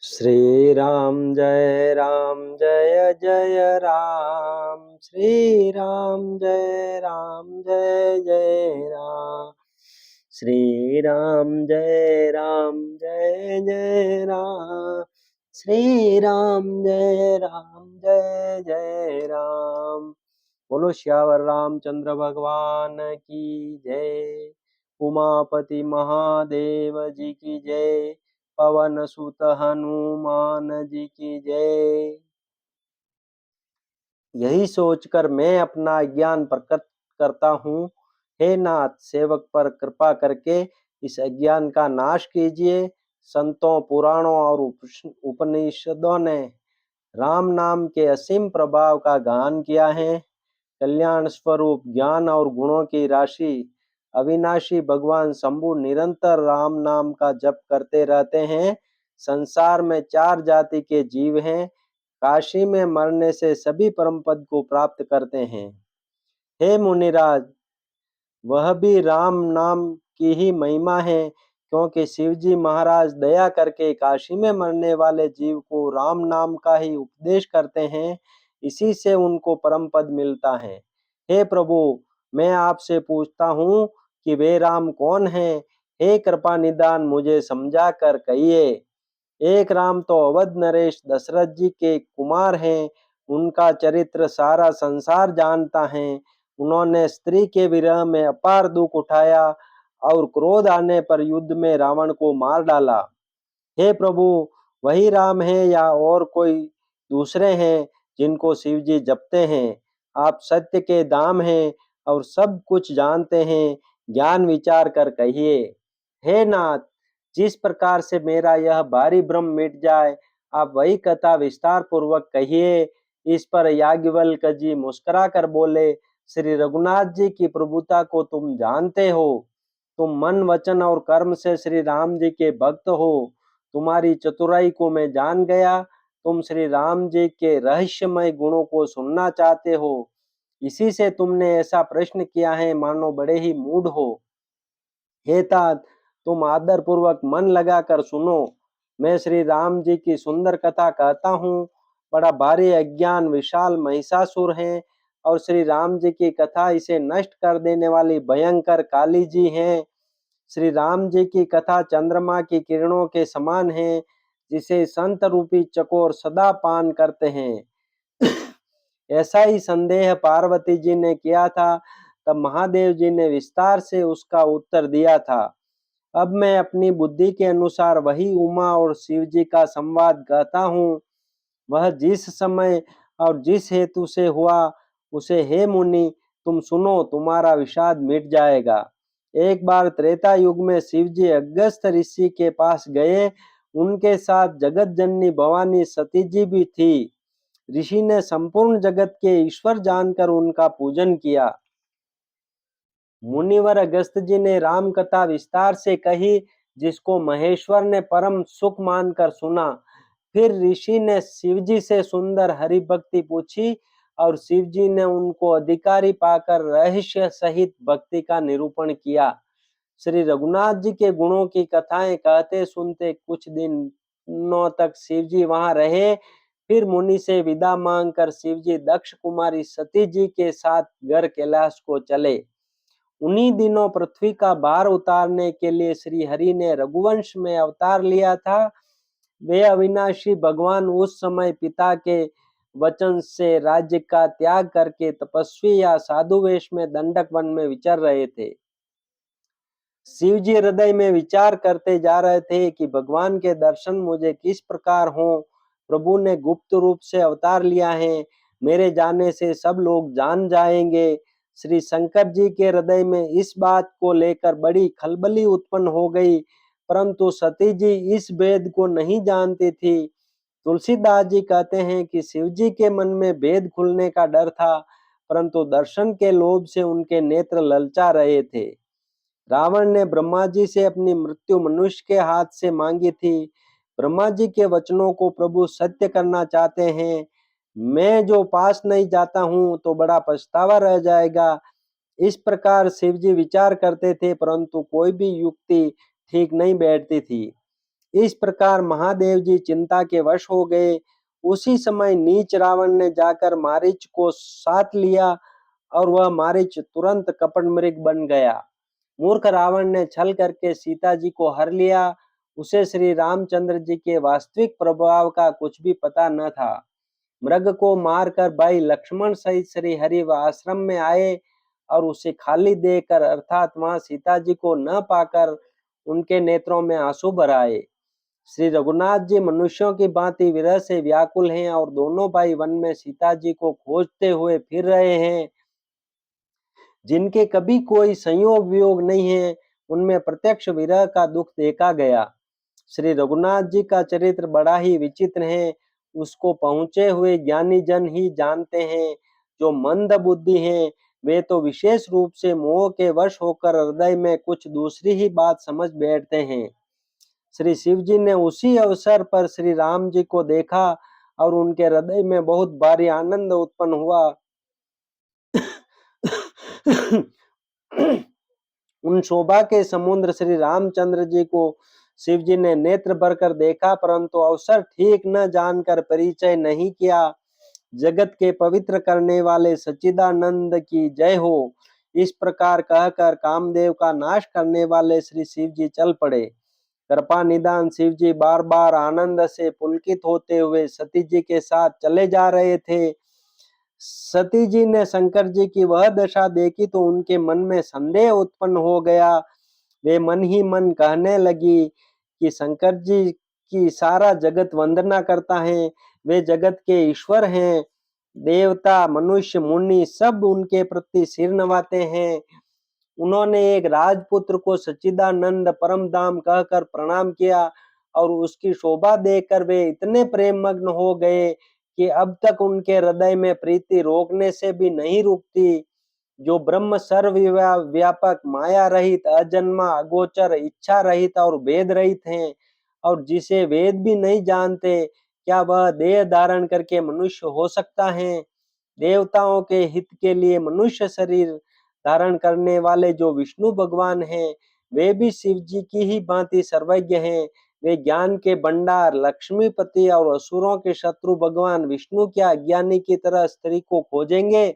श्री राम जय जय राम। श्री राम जय जय राम। श्री राम जय जय राम। श्री राम जय जय राम। बोलो श्यावर रामचंद्र भगवान की जय। उमापति महादेव जी की जय। पवन सुत हनुमान जी की जय। यही सोचकर मैं अपना ज्ञान प्रकट करता हूँ। हे नाथ, सेवक पर कृपा करके इस अज्ञान का नाश कीजिए। संतों, पुराणों और उपनिषदों ने राम नाम के असीम प्रभाव का गान किया है। कल्याण स्वरूप ज्ञान और गुणों की राशि अविनाशी भगवान शंभु निरंतर राम नाम का जप करते रहते हैं। संसार में 4 जाति के जीव हैं। काशी में मरने से सभी परम पद को प्राप्त करते हैं। हे मुनिराज, वह भी राम नाम की ही महिमा है, क्योंकि शिवजी महाराज दया करके काशी में मरने वाले जीव को राम नाम का ही उपदेश करते हैं। इसी से उनको परम पद मिलता है। हे प्रभु, मैं आपसे पूछता हूँ कि वे राम कौन हैं? हे कृपा निदान मुझे समझा कर कहिए। एक राम तो अवध नरेश दशरथ जी के कुमार हैं। उनका चरित्र सारा संसार जानता है। उन्होंने स्त्री के विरह में अपार दुख उठाया और क्रोध आने पर युद्ध में रावण को मार डाला। हे प्रभु, वही राम है या और कोई दूसरे हैं जिनको शिव जी जपते हैं? आप सत्य के धाम हैं और सब कुछ जानते हैं। ज्ञान विचार कर कहिए। हे नाथ, जिस प्रकार से मेरा यह भारी भ्रम मिट जाए, आप वही कथा विस्तार पूर्वक कहिए। इस पर याज्ञवल्क्य जी मुस्कुरा कर बोले, श्री रघुनाथ जी की प्रभुता को तुम जानते हो। तुम मन, वचन और कर्म से श्री राम जी के भक्त हो। तुम्हारी चतुराई को मैं जान गया। तुम श्री राम जी के रहस्यमय गुणों को सुनना चाहते हो। इसी से तुमने ऐसा प्रश्न किया है, मानो बड़े ही मूढ़ हो। हे तात, तुम आदर पूर्वक मन लगाकर सुनो। मैं श्री राम जी की सुंदर कथा कहता हूँ। बड़ा भारी अज्ञान विशाल महिषासुर है और श्री राम जी की कथा इसे नष्ट कर देने वाली भयंकर काली जी हैं। श्री राम जी की कथा चंद्रमा की किरणों के समान है, जिसे संत रूपी चकोर सदा पान करते हैं। ऐसा ही संदेह पार्वती जी ने किया था। तब महादेव जी ने विस्तार से उसका उत्तर दिया था। अब मैं अपनी बुद्धि के अनुसार वही उमा और शिव जी का संवाद कहता हूँ। वह जिस समय और जिस हेतु से हुआ, उसे हे मुनि तुम सुनो, तुम्हारा विषाद मिट जाएगा। एक बार त्रेता युग में शिव जी अगस्त्य ऋषि के पास गए। उनके साथ जगत जननी भवानी सती जी भी थी। ऋषि ने संपूर्ण जगत के ईश्वर जानकर उनका पूजन किया। मुनिवर अगस्त जी ने राम कथा विस्तार से कही, जिसको महेश्वर ने परम सुख मानकर सुना। फिर ऋषि ने शिवजी से सुंदर हरि भक्ति पूछी और शिवजी ने उनको अधिकारी पाकर रहस्य सहित भक्ति का निरूपण किया। श्री रघुनाथ जी के गुणों की कथाएं कहते सुनते कुछ दिनों तक शिवजी वहां रहे। फिर मुनि से विदा मांगकर शिवजी दक्ष कुमारी सती जी के साथ घर कैलाश को चले। उन्हीं दिनों पृथ्वी का भार उतारने के लिए श्री हरि ने रघुवंश में अवतार लिया था। वे अविनाशी भगवान उस समय पिता के वचन से राज्य का त्याग करके तपस्वी या साधु वेश में दंडक वन में विचर रहे थे। शिव जी हृदय में विचार करते जा रहे थे कि भगवान के दर्शन मुझे किस प्रकार हो। प्रभु ने गुप्त रूप से अवतार लिया है। मेरे जाने से सब लोग जान जाएंगे। श्री शंकर जी के हृदय में इस बात को लेकर बड़ी खलबली उत्पन्न हो गई, परंतु सती जी इस भेद को नहीं जानती थी। तुलसीदास जी कहते हैं कि शिव जी के मन में भेद खुलने का डर था, परंतु दर्शन के लोभ से उनके नेत्र ललचा रहे थे। रावण ने ब्रह्मा जी से अपनी मृत्यु मनुष्य के हाथ से मांगी थी। ब्रह्मा जी के वचनों को प्रभु सत्य करना चाहते हैं। मैं जो पास नहीं जाता हूँ तो बड़ा पछतावा रह जाएगा। इस प्रकार शिव जी विचार करते थे, परंतु कोई भी युक्ति ठीक नहीं बैठती थी। इस प्रकार महादेव जी चिंता के वश हो गए। उसी समय नीच रावण ने जाकर मारीच को साथ लिया और वह मारीच तुरंत कपट मृग बन गया। मूर्ख रावण ने छल करके सीता जी को हर लिया। उसे श्री रामचंद्र जी के वास्तविक प्रभाव का कुछ भी पता न था। मृग को मारकर भाई लक्ष्मण सहित श्री हरि आश्रम में आए और उसे खाली देकर अर्थात वहां सीता जी को न पाकर उनके नेत्रों में आंसू भर आए। श्री रघुनाथ जी मनुष्यों की भांति विरह से व्याकुल हैं और दोनों भाई वन में सीता जी को खोजते हुए फिर रहे हैं। जिनके कभी कोई संयोग वियोग नहीं है, उनमें प्रत्यक्ष विरह का दुख देखा गया। श्री रघुनाथ जी का चरित्र बड़ा ही विचित्र है। उसको पहुंचे हुए ज्ञानी जन ही जानते हैं। जो मंद बुद्धि हैं, वे तो विशेष रूप से मोह के वश होकर हृदय में कुछ दूसरी ही बात समझ बैठते हैं। श्री शिव जी ने उसी अवसर पर श्री राम जी को देखा और उनके हृदय में बहुत भारी आनंद उत्पन्न हुआ। उन शोभा के समुद्र श्री रामचंद्र जी को शिव जी ने नेत्र भरकर देखा, परंतु अवसर ठीक न जानकर परिचय नहीं किया। जगत के पवित्र करने वाले सच्चिदानंद की जय हो। इस प्रकार कहकर कामदेव का नाश करने वाले श्री शिव जी चल पड़े। कृपा निदान शिव जी बार बार आनंद से पुलकित होते हुए सती जी के साथ चले जा रहे थे। सती जी ने शंकर जी की वह दशा देखी तो उनके मन में संदेह उत्पन्न हो गया। वे मन ही मन कहने लगी कि शंकर जी की सारा जगत वंदना करता है। वे जगत के ईश्वर हैं। देवता मनुष्य मुनि सब उनके प्रति सिर नवाते हैं। उन्होंने एक राजपुत्र को सच्चिदानंद परम धाम कहकर प्रणाम किया और उसकी शोभा देखकर वे इतने प्रेम मग्न हो गए कि अब तक उनके हृदय में प्रीति रोकने से भी नहीं रुकती। जो ब्रह्म सर्वव्यापक माया रहित अजन्मा अगोचर इच्छा रहित और वेद रहित हैं और जिसे वेद भी नहीं जानते, क्या वह देह धारण करके मनुष्य हो सकता है? देवताओं के हित के लिए मनुष्य शरीर धारण करने वाले जो विष्णु भगवान हैं, वे भी शिव जी की ही भांति सर्वज्ञ हैं। वे ज्ञान के भंडार लक्ष्मीपति और असुरों के शत्रु भगवान विष्णु क्या अज्ञानी की तरह स्त्री को खोजेंगे?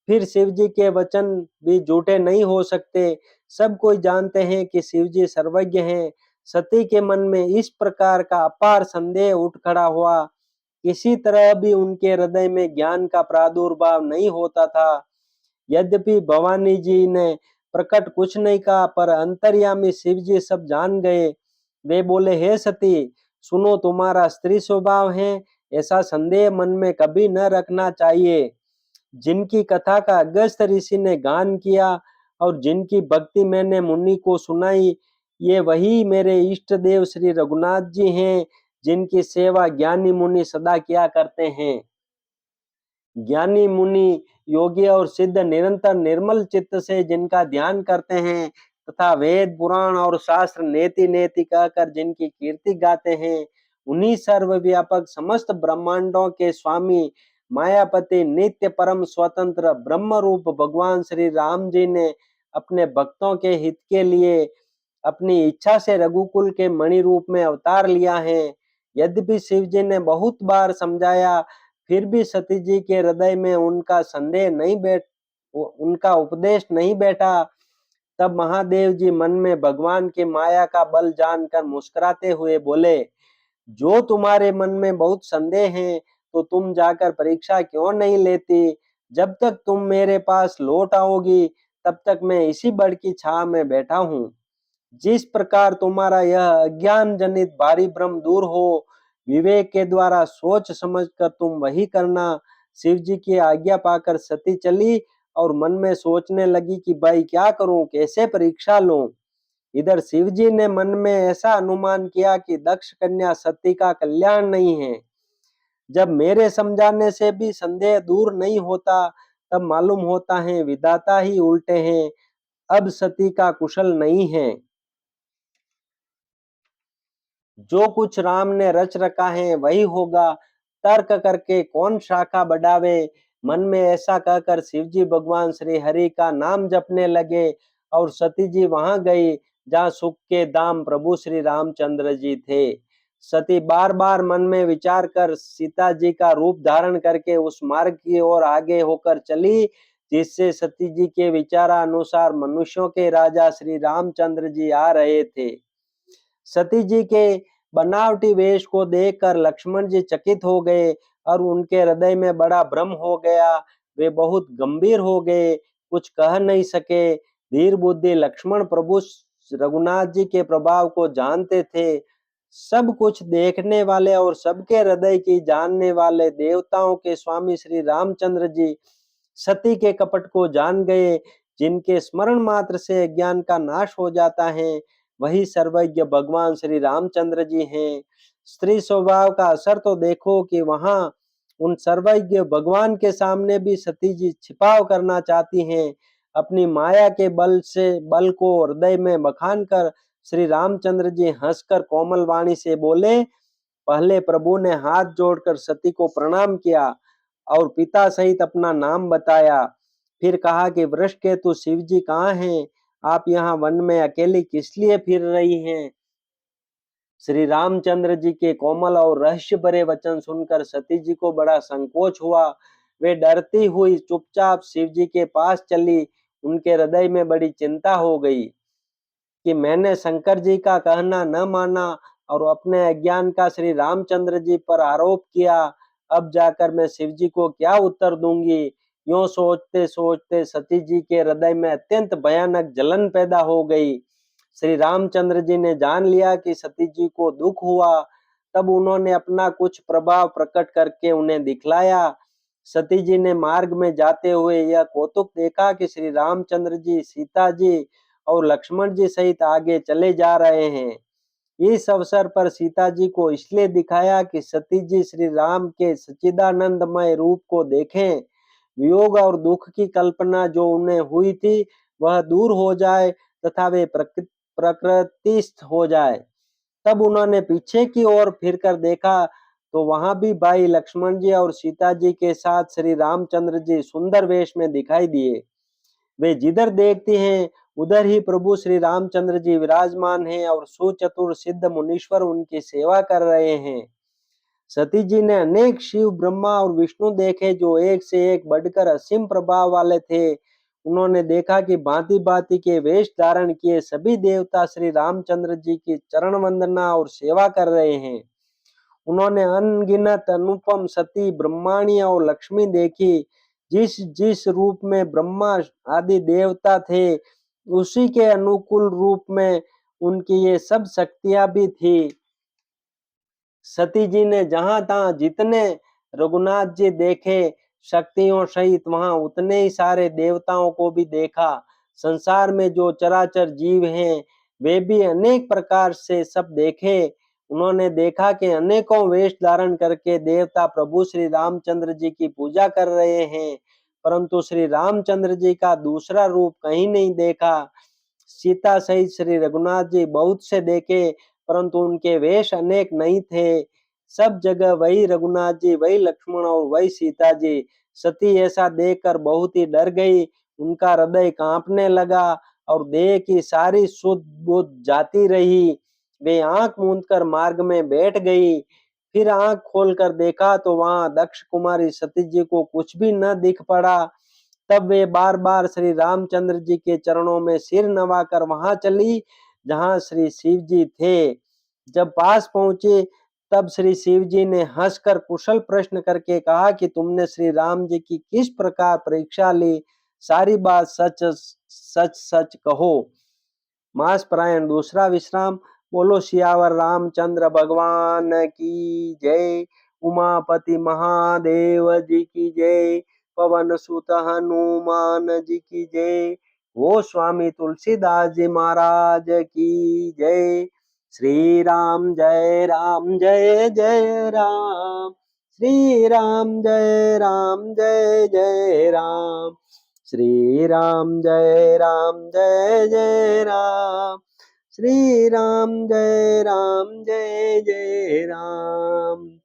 फिर शिव जी के वचन भी झूठे नहीं हो सकते। सब कोई जानते हैं कि शिव जी सर्वज्ञ हैं। सती के मन में इस प्रकार का अपार संदेह उठ खड़ा हुआ। किसी तरह भी उनके हृदय में ज्ञान का प्रादुर्भाव नहीं होता था। यद्यपि भवानी जी ने प्रकट कुछ नहीं कहा, पर अंतर्यामी शिव जी सब जान गए। वे बोले, हे सती, सुनो, तुम्हारा स्त्री स्वभाव है, ऐसा संदेह मन में कभी न रखना चाहिए। जिनकी कथा का अगस्त्य ऋषि ने गान किया और जिनकी भक्ति मैंने मुनि को सुनाई, ये वही मेरे इष्ट देव श्री रघुनाथ जी हैं, जिनकी सेवा ज्ञानी मुनि सदा किया करते हैं। ज्ञानी मुनि योगी और सिद्ध निरंतर निर्मल चित्त से जिनका ध्यान करते हैं तथा वेद पुराण और शास्त्र नेति नेति कहकर जिनकी कीर्ति गाते हैं, उन्हीं सर्वव्यापक समस्त ब्रह्मांडों के स्वामी मायापति नित्य परम स्वतंत्र ब्रह्म रूप भगवान श्री राम जी ने अपने भक्तों के हित के लिए अपनी इच्छा से रघुकुल के मणि रूप में अवतार लिया है। यद्यपि शिव जी ने बहुत बार समझाया, फिर भी सती जी के हृदय में उनका उपदेश नहीं बैठा। तब महादेव जी मन में भगवान की माया का बल जानकर मुस्कुराते हुए बोले, जो तुम्हारे मन में बहुत संदेह है, तो तुम जाकर परीक्षा क्यों नहीं लेती? जब तक तुम मेरे पास लौट आओगी, तब तक मैं इसी बड़ की छाव में बैठा हूँ। जिस प्रकार तुम्हारा यह अज्ञान जनित भारी भ्रम दूर हो, विवेक के द्वारा सोच समझकर तुम वही करना। शिव जी की आज्ञा पाकर सती चली और मन में सोचने लगी कि भाई क्या करूं, कैसे परीक्षा लूं। इधर शिव जी ने मन में ऐसा अनुमान किया कि दक्ष कन्या सती का कल्याण नहीं है। जब मेरे समझाने से भी संदेह दूर नहीं होता, तब मालूम होता है विधाता ही उल्टे हैं। अब सती का कुशल नहीं है। जो कुछ राम ने रच रखा है वही होगा। तर्क करके कौन शाखा बढ़ावे। मन में ऐसा कहकर शिवजी भगवान श्री हरि का नाम जपने लगे और सती जी वहां गई। जहाँ सुख के धाम प्रभु श्री रामचंद्र जी थे। सती बार बार मन में विचार कर सीता जी का रूप धारण करके उस मार्ग की ओर आगे होकर चली जिससे सती जी के विचारानुसार मनुष्यों के राजा श्री रामचंद्र जी आ रहे थे। सती जी के बनावटी वेश को देखकर लक्ष्मण जी चकित हो गए और उनके हृदय में बड़ा भ्रम हो गया। वे बहुत गंभीर हो गए, कुछ कह नहीं सके। धीर बुद्धि लक्ष्मण प्रभु रघुनाथ जी के प्रभाव को जानते थे। सब कुछ देखने वाले और सबके हृदय की जानने वाले देवताओं के स्वामी श्री रामचंद्र जी सती के कपट को जान गए। जिनके स्मरण मात्र से अज्ञान का नाश हो जाता है, वही सर्वज्ञ भगवान श्री रामचंद्र जी हैं। स्त्री स्वभाव का असर तो देखो कि वहां उन सर्वज्ञ भगवान के सामने भी सती जी छिपाव करना चाहती हैं। अपनी माया के बल को हृदय में बखान कर श्री रामचंद्र जी हंसकर कोमल वाणी से बोले। पहले प्रभु ने हाथ जोड़कर सती को प्रणाम किया और पिता सहित अपना नाम बताया। फिर कहा कि वृषकेतु शिव जी कहाँ हैं? आप यहाँ वन में अकेली किस लिए फिर रही हैं? श्री रामचंद्र जी के कोमल और रहस्य भरे वचन सुनकर सती जी को बड़ा संकोच हुआ। वे डरती हुई चुपचाप शिव जी के पास चली। उनके हृदय में बड़ी चिंता हो गई कि मैंने शंकर जी का कहना न माना और अपने अज्ञान का श्री रामचंद्र जी पर आरोप किया। अब जाकर मैं शिव जी को क्या उत्तर दूंगी? यूं सोचते सोचते सती जी के हृदय में अत्यंत भयानक जलन पैदा हो गई। श्री रामचंद्र जी ने जान लिया कि सती जी को दुख हुआ। तब उन्होंने अपना कुछ प्रभाव प्रकट करके उन्हें दिखलाया। सती जी ने मार्ग में जाते हुए यह कौतुक देखा कि श्री रामचंद्र जी, सीता जी और लक्ष्मण जी सहित आगे चले जा रहे हैं। इस अवसर पर सीता जी को इसलिए दिखाया कि सती जी श्री राम के सच्चिदानंदमय रूप को देखें। वियोग और दुख की कल्पना जो उन्हें हुई थी वह दूर हो जाए तथा वे प्रकृतिस्थ हो जाए। तब उन्होंने पीछे की ओर फिरकर देखा तो वहां भी भाई लक्ष्मण जी और सीता जी के साथ श्री रामचंद्र जी सुंदर वेश में दिखाई दिए। वे जिधर देखते हैं उधर ही प्रभु श्री रामचंद्र जी विराजमान हैं और सुचतुर सिद्ध मुनीश्वर उनकी सेवा कर रहे हैं। सती जी ने अनेक शिव, ब्रह्मा और विष्णु देखे जो एक से एक बढ़कर असीम प्रभाव वाले थे। उन्होंने देखा कि भांति भांति के वेश धारण किए सभी देवता श्री रामचंद्र जी की चरण वंदना और सेवा कर रहे हैं। उन्होंने अनगिनत अनुपम सती, ब्रह्माणी और लक्ष्मी देखी। जिस जिस रूप में ब्रह्मा आदि देवता थे उसी के अनुकूल रूप में उनकी ये सब शक्तियां भी थी। सती जी ने जहां तहां जितने रघुनाथ जी देखे शक्तियों सहित वहां उतने ही सारे देवताओं को भी देखा। संसार में जो चराचर जीव हैं वे भी अनेक प्रकार से सब देखे। उन्होंने देखा कि अनेकों वेश धारण करके देवता प्रभु श्री रामचंद्र जी की पूजा कर रहे हैं, परंतु श्री रामचंद्र जी का दूसरा रूप कहीं नहीं देखा। सीता सहित श्री रघुनाथ जी बहुत से देखे, परंतु उनके वेश अनेक नहीं थे। सब जगह वही रघुनाथ जी, वही लक्ष्मण और वही सीता जी। सती ऐसा देखकर बहुत ही डर गई। उनका हृदय कांपने लगा और देह की सारी सुध बुध जाती रही। वे आंख मूंदकर मार्ग में बैठ गई। फिर आंख खोलकर देखा तो वहां दक्ष कुमारी सती जी को कुछ भी न दिख पड़ा। तब वे बार बार श्री रामचंद्र जी के चरणों में सिर नवाकर वहां चली जहां श्री शिव जी थे। जब पास पहुंचे तब श्री शिव जी ने हंसकर कुशल प्रश्न करके कहा कि तुमने श्री राम जी की किस प्रकार परीक्षा ली? सारी बात सच सच सच कहो। मास परायण दूसरा विश्राम। बोलो सियावर रामचंद्र भगवान की जय। उमापति महादेव जी की जय। पवन सुत हनुमान जी की जय। वो स्वामी तुलसीदास जी महाराज की जय। श्री राम जय राम जय जय राम। श्री राम जय राम जय जय राम। श्री राम जय राम जय जय राम। श्री राम जय जय राम।